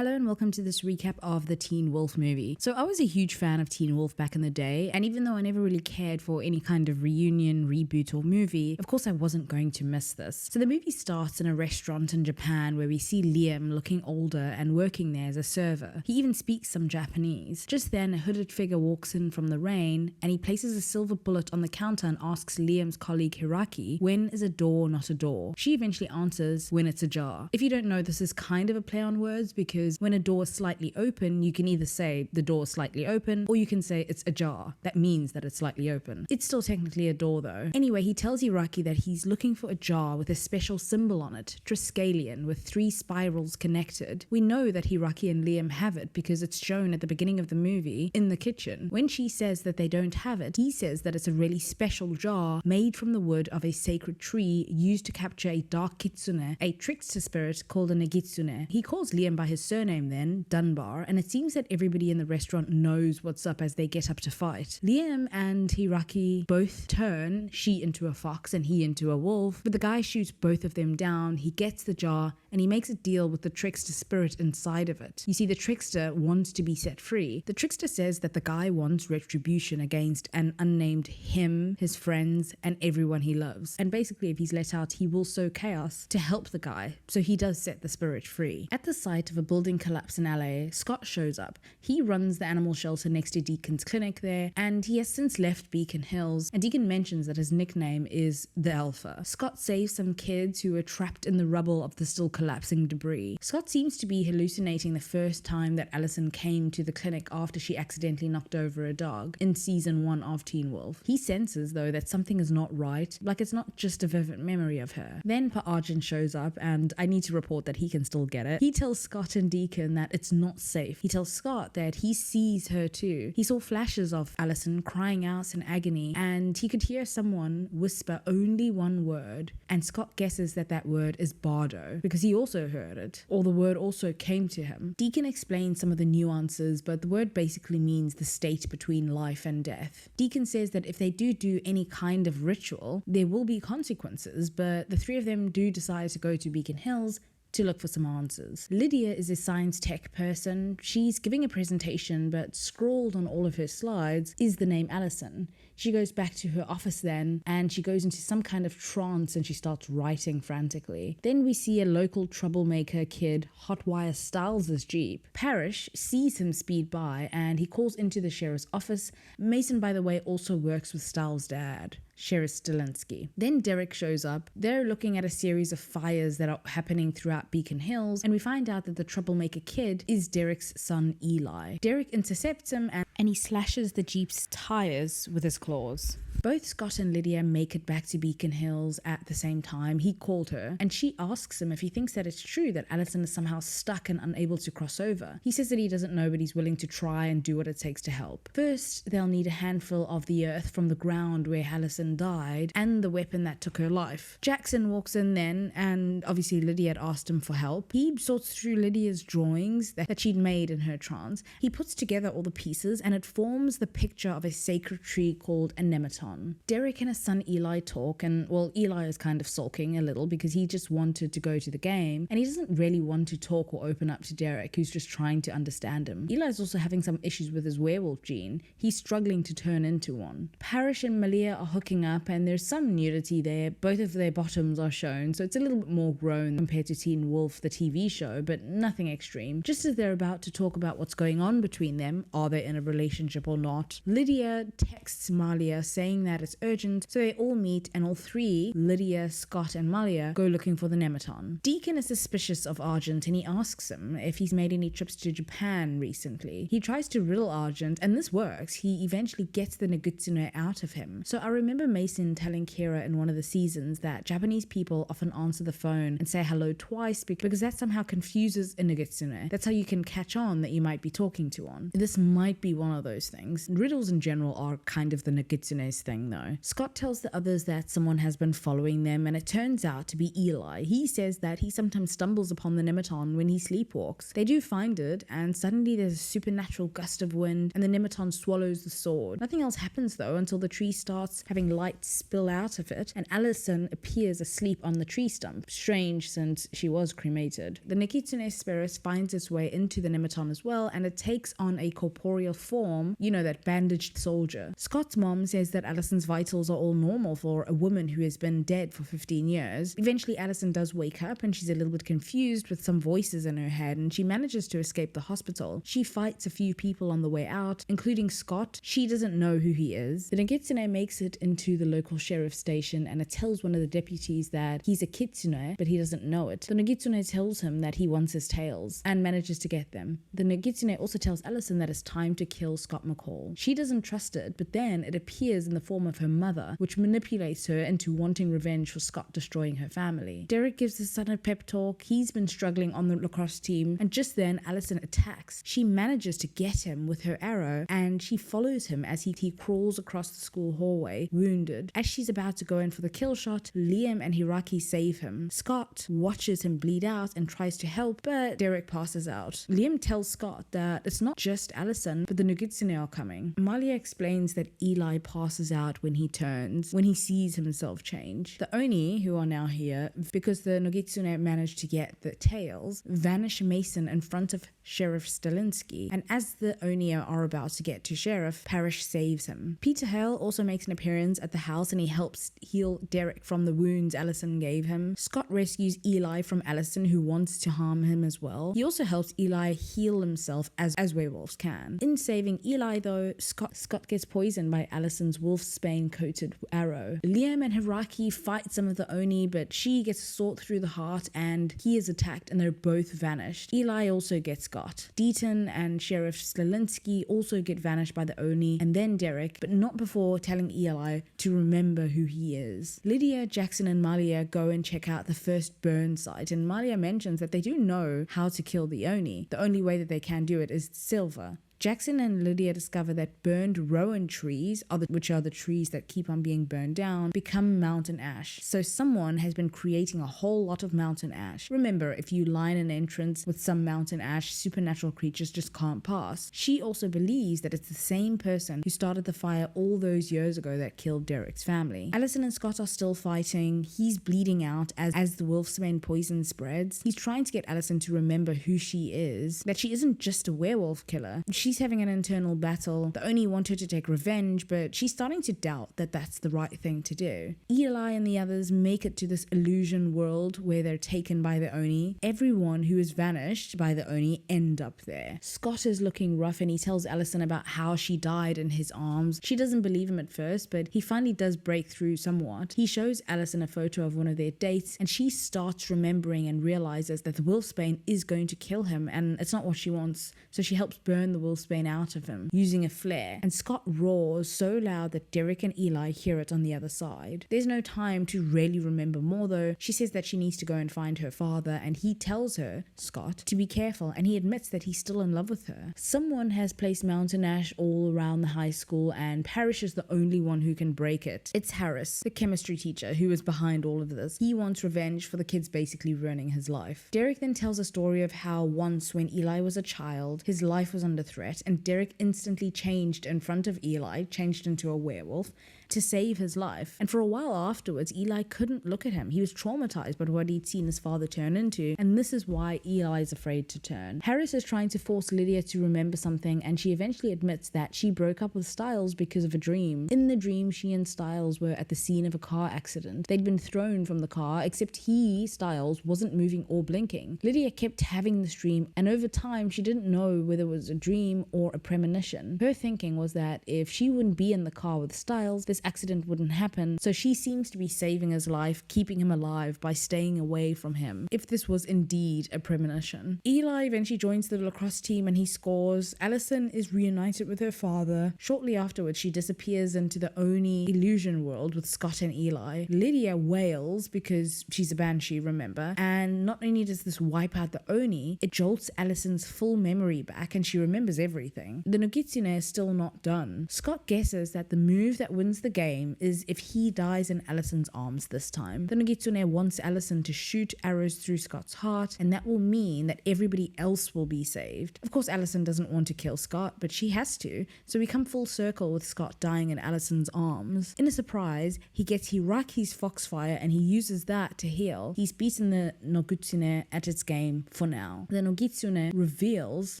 Hello and welcome to this recap of the Teen Wolf movie. So I was a huge fan of Teen Wolf back in the day, and even though I never really cared for any kind of reunion, reboot or movie, of course I wasn't going to miss this. So the movie starts in a restaurant in Japan where we see Liam looking older and working there as a server. He even speaks some Japanese. Just then a hooded figure walks in from the rain and he places a silver bullet on the counter and asks Liam's colleague Hiraki, when is a door not a door? She eventually answers, when it's ajar. If you don't know, this is kind of a play on words because when a door is slightly open, you can either say the door is slightly open or you can say it's ajar. That means that it's slightly open. It's still technically a door though. Anyway, he tells Hiraki that he's looking for a jar with a special symbol on it, Triskelion, with 3 spirals connected. We know that Hiraki and Liam have it because it's shown at the beginning of the movie in the kitchen. When she says that they don't have it, he says that it's a really special jar made from the wood of a sacred tree used to capture a dark kitsune, a trickster spirit called a Nogitsune. He calls Liam by his surname then, Dunbar, and it seems that everybody in the restaurant knows what's up as they get up to fight. Liam and Hiraki both turn, she into a fox and he into a wolf, but the guy shoots both of them down. He gets the jar and he makes a deal with the trickster spirit inside of it. You see, the trickster wants to be set free. The trickster says that the guy wants retribution against an unnamed him, his friends, and everyone he loves. And basically, if he's let out, he will sow chaos to help the guy. So he does set the spirit free. At the site of a building collapse in LA, Scott shows up. He runs the animal shelter next to Deacon's clinic there, and he has since left Beacon Hills, and Deacon mentions that his nickname is the Alpha. Scott saves some kids who were trapped in the rubble of the still collapsing debris. Scott seems to be hallucinating the first time that Allison came to the clinic after she accidentally knocked over a dog in season 1 of Teen Wolf. He senses though that something is not right, like it's not just a vivid memory of her. Then Pa Argent shows up, and I need to report that he can still get it. He tells Scott and Deacon that it's not safe. He tells Scott that he sees her too. He saw flashes of Allison crying out in agony, and he could hear someone whisper only one word, and Scott guesses that that word is Bardo because he also heard it, or the word also came to him. Deacon explains some of the nuances, but the word basically means the state between life and death. Deacon says that if they do any kind of ritual, there will be consequences, but the 3 of them do decide to go to Beacon Hills to look for some answers. Lydia is a science tech person. She's giving a presentation, but scrawled on all of her slides is the name Allison. She goes back to her office then, and she goes into some kind of trance and she starts writing frantically. Then we see a local troublemaker kid hotwire Styles' Jeep. Parrish sees him speed by and he calls into the sheriff's office. Mason, by the way, also works with Styles' dad, Sheriff Stilinski. Then Derek shows up. They're looking at a series of fires that are happening throughout Beacon Hills, and we find out that the troublemaker kid is Derek's son Eli. Derek intercepts him and he slashes the Jeep's tires with his claws. Both Scott and Lydia make it back to Beacon Hills at the same time. He called her and she asks him if he thinks that it's true that Allison is somehow stuck and unable to cross over. He says that he doesn't know, but he's willing to try and do what it takes to help. First, they'll need a handful of the earth from the ground where Allison died and the weapon that took her life. Jackson walks in then, and obviously Lydia had asked him for help. He sorts through Lydia's drawings that she'd made in her trance. He puts together all the pieces and it forms the picture of a sacred tree called a nemeton. Derek and his son Eli talk, and well, Eli is kind of sulking a little because he just wanted to go to the game and he doesn't really want to talk or open up to Derek, who's just trying to understand him. Eli's also having some issues with his werewolf gene. He's struggling to turn into one. Parrish and Malia are hooking up and there's some nudity there. Both of their bottoms are shown, so it's a little bit more grown compared to Teen Wolf, the TV show, but nothing extreme. Just as they're about to talk about what's going on between them, are they in a relationship or not, Lydia texts Malia saying that it's urgent, so they all meet and all 3, Lydia, Scott and Malia, go looking for the nemeton. Deacon is suspicious of Argent and he asks him if he's made any trips to Japan recently. He tries to riddle Argent and this works. He eventually gets the Nogitsune out of him. So I remember Mason telling Kira in one of the seasons that Japanese people often answer the phone and say hello twice because that somehow confuses a Nogitsune. That's how you can catch on that you might be talking to one. This might be one of those things. Riddles in general are kind of the Nogitsune's thing. thing though. Scott tells the others that someone has been following them, and it turns out to be Eli. He says that he sometimes stumbles upon the Nematon when he sleepwalks. They do find it, and suddenly there's a supernatural gust of wind and the Nematon swallows the sword. Nothing else happens though until the tree starts having light spill out of it and Allison appears asleep on the tree stump. Strange, since she was cremated. The Nogitsune spirit finds its way into the Nematon as well, and it takes on a corporeal form, you know, that bandaged soldier. Scott's mom says that Allison's vitals are all normal for a woman who has been dead for 15 years. Eventually Allison does wake up and she's a little bit confused with some voices in her head, and she manages to escape the hospital. She fights a few people on the way out, including Scott. She doesn't know who he is. The Nogitsune makes it into the local sheriff's station, and it tells one of the deputies that he's a kitsune, but he doesn't know it. The Nogitsune tells him that he wants his tails and manages to get them. The Nogitsune also tells Allison that it's time to kill Scott McCall. She doesn't trust it, but then it appears in the form of her mother, which manipulates her into wanting revenge for Scott destroying her family. Derek gives his son a pep talk. He's been struggling on the lacrosse team, and just then Allison attacks. She manages to get him with her arrow, and she follows him as he crawls across the school hallway, wounded. As she's about to go in for the kill shot, Liam and Hiraki save him. Scott watches him bleed out and tries to help, but Derek passes out. Liam tells Scott that it's not just Allison, but the Nogitsune are coming. Amalia explains that Eli passes out when he turns, when he sees himself change. The Oni, who are now here, because the Nogitsune managed to get the tails, vanish Mason in front of Sheriff Stalinsky, and as the Oni are about to get to Sheriff, Parrish saves him. Peter Hale also makes an appearance at the house, and he helps heal Derek from the wounds Allison gave him. Scott rescues Eli from Allison, who wants to harm him as well. He also helps Eli heal himself as werewolves can. In saving Eli though, Scott gets poisoned by Allison's wolfsbane coated arrow. Liam and Hiraki fight some of the Oni, but she gets a sword through the heart and he is attacked, and they're both vanished. Eli also gets got. Deaton and Sheriff Stalinsky also get vanished by the Oni, and then Derek, but not before telling Eli to remember who he is. Lydia, Jackson and Malia go and check out the first burn site, and Malia mentions that they do know how to kill the Oni. The only way that they can do it is silver. Jackson and Lydia discover that burned rowan trees, which are the trees that keep on being burned down, become mountain ash. So someone has been creating a whole lot of mountain ash. Remember, if you line an entrance with some mountain ash, supernatural creatures just can't pass. She also believes that it's the same person who started the fire all those years ago that killed Derek's family. Allison and Scott are still fighting. He's bleeding out as the wolfsbane poison spreads. He's trying to get Allison to remember who she is, that she isn't just a werewolf killer. She's having an internal battle. The Oni want her to take revenge, but she's starting to doubt that that's the right thing to do. Eli and the others make it to this illusion world where they're taken by the Oni. Everyone who is vanished by the Oni end up there. Scott is looking rough, and he tells Allison about how she died in his arms. She doesn't believe him at first, but he finally does break through somewhat. He shows Allison a photo of one of their dates, and she starts remembering and realizes that the wolfsbane is going to kill him, and it's not what she wants. So she helps burn the wolfsbane out of him using a flare, and Scott roars so loud that Derek and Eli hear it on the other side. There's no time to really remember more though. She says that she needs to go and find her father, and he tells her, Scott, to be careful, and he admits that he's still in love with her. Someone has placed mountain ash all around the high school, and Parrish is the only one who can break it. It's Harris, the chemistry teacher, who is behind all of this. He wants revenge for the kids basically ruining his life. Derek then tells a story of how once when Eli was a child, his life was under threat, and Derek instantly changed in front of Eli, changed into a werewolf, to save his life. And for a while afterwards, Eli couldn't look at him. He was traumatized by what he'd seen his father turn into, and this is why Eli is afraid to turn. Harris is trying to force Lydia to remember something, and she eventually admits that she broke up with Styles because of a dream. In the dream, she and Styles were at the scene of a car accident. They'd been thrown from the car, except he, Styles, wasn't moving or blinking. Lydia kept having this dream, and over time, she didn't know whether it was a dream or a premonition. Her thinking was that if she wouldn't be in the car with Styles, this accident wouldn't happen, so she seems to be saving his life, keeping him alive by staying away from him, if this was indeed a premonition. Eli eventually joins the lacrosse team and he scores. Allison is reunited with her father. Shortly afterwards, she disappears into the Oni illusion world with Scott and Eli. Lydia wails because she's a banshee, remember, and not only does this wipe out the Oni, it jolts Allison's full memory back and she remembers everything. The Nogitsune is still not done. Scott guesses that the move that wins the the game is if he dies in Allison's arms this time, the Nogitsune wants Allison to shoot arrows through Scott's heart, and that will mean that everybody else will be saved. Of course, Allison doesn't want to kill Scott, but she has to, so we come full circle with Scott dying in Allison's arms. In a surprise, he gets Hiraki's foxfire and he uses that to heal. He's beaten the Nogitsune at its game for now. The Nogitsune reveals,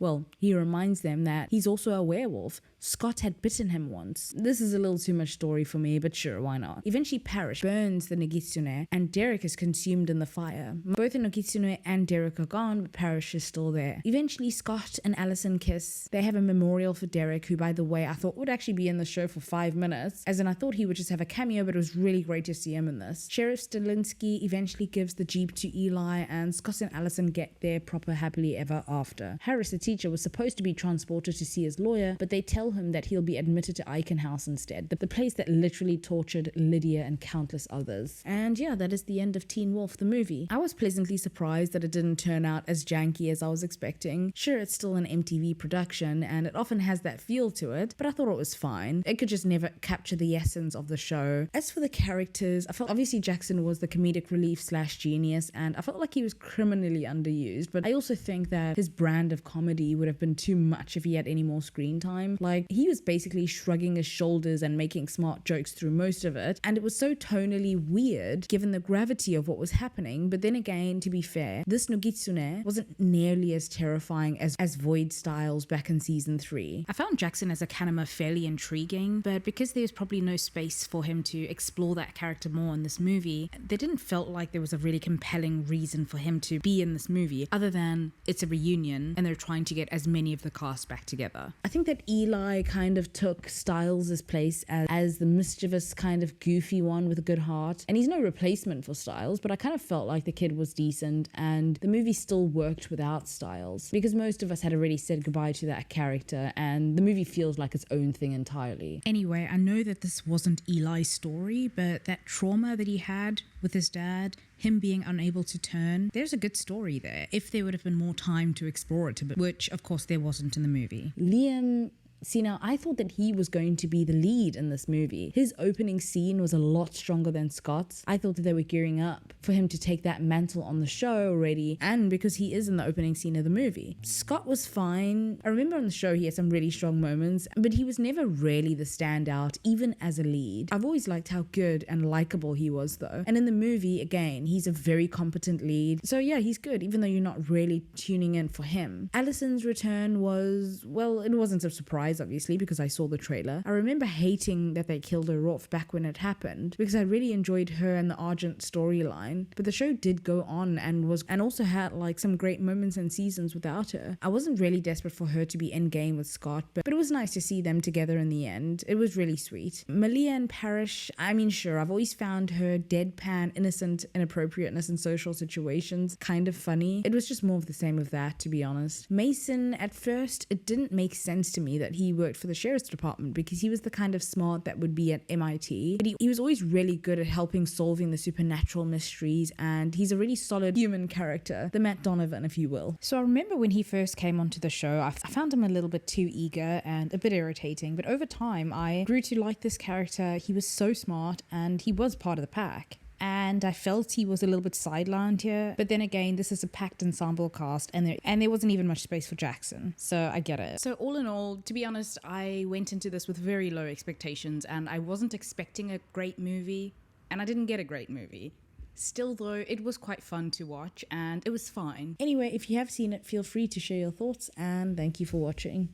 well, he reminds them that he's also a werewolf. Scott had bitten him once. This is a little too much story for me, but sure, why not? Eventually, Parrish burns the Nogitsune, and Derek is consumed in the fire. Both the Nogitsune and Derek are gone, but Parrish is still there. Eventually, Scott and Allison kiss. They have a memorial for Derek, who, by the way, I thought would actually be in the show for 5 minutes, as in I thought he would just have a cameo, but it was really great to see him in this. Sheriff Stilinski eventually gives the Jeep to Eli, and Scott and Allison get their proper happily ever after. Harris, the teacher, was supposed to be transported to see his lawyer, but they tell him that he'll be admitted to Icon House instead, the place that literally tortured Lydia and countless others. And yeah, that is the end of Teen Wolf, the movie. I was pleasantly surprised that it didn't turn out as janky as I was expecting. Sure, it's still an MTV production, and it often has that feel to it, but I thought it was fine. It could just never capture the essence of the show. As for the characters, I felt obviously Jackson was the comedic relief / genius, and I felt like he was criminally underused, but I also think that his brand of comedy would have been too much if he had any more screen time. Like, he was basically shrugging his shoulders and making smart jokes through most of it, and it was so tonally weird given the gravity of what was happening. But then again, to be fair, this Nogitsune wasn't nearly as terrifying as Void Styles back in season 3. I found Jackson as a Kanama fairly intriguing, but because there's probably no space for him to explore that character more in this movie, there didn't felt like there was a really compelling reason for him to be in this movie, other than it's a reunion and they're trying to get as many of the cast back together. I think that Eli kind of took Styles' place as the mischievous kind of goofy one with a good heart, and he's no replacement for Styles, but I kind of felt like the kid was decent and the movie still worked without Styles, because most of us had already said goodbye to that character and the movie feels like its own thing entirely. Anyway, I know that this wasn't Eli's story, but that trauma that he had with his dad, him being unable to turn, there's a good story there if there would have been more time to explore it a bit, which of course there wasn't in the movie. Liam, see, now I thought that he was going to be the lead in this movie. His opening scene was a lot stronger than Scott's. I thought that they were gearing up for him to take that mantle on the show already, and because he is in the opening scene of the movie. Scott was fine. I remember on the show he had some really strong moments, but he was never really the standout, even as a lead. I've always liked how good and likable he was though, and in the movie, again, he's a very competent lead. So yeah, he's good, even though you're not really tuning in for him. Allison's return was, well, it wasn't a surprise obviously because I saw the trailer. I remember hating that they killed her off back when it happened because I really enjoyed her and the Argent storyline, but the show did go on and also had like some great moments and seasons without her. I wasn't really desperate for her to be in game with Scott, but it was nice to see them together in the end. It was really sweet. Malia and Parrish, I mean, sure, I've always found her deadpan, innocent inappropriateness in social situations kind of funny. It was just more of the same of that, to be honest. Mason, at first, it didn't make sense to me that he worked for the sheriff's department because he was the kind of smart that would be at MIT, but he was always really good at helping solving the supernatural mysteries, and he's a really solid human character, the Matt Donovan, if you will. So I remember when he first came onto the show, I found him a little bit too eager and a bit irritating, but over time I grew to like this character. He was so smart and he was part of the pack. And I felt he was a little bit sidelined here. But then again, this is a packed ensemble cast and there wasn't even much space for Jackson. So I get it. So all in all, to be honest, I went into this with very low expectations and I wasn't expecting a great movie and I didn't get a great movie. Still though, it was quite fun to watch and it was fine. Anyway, if you have seen it, feel free to share your thoughts and thank you for watching.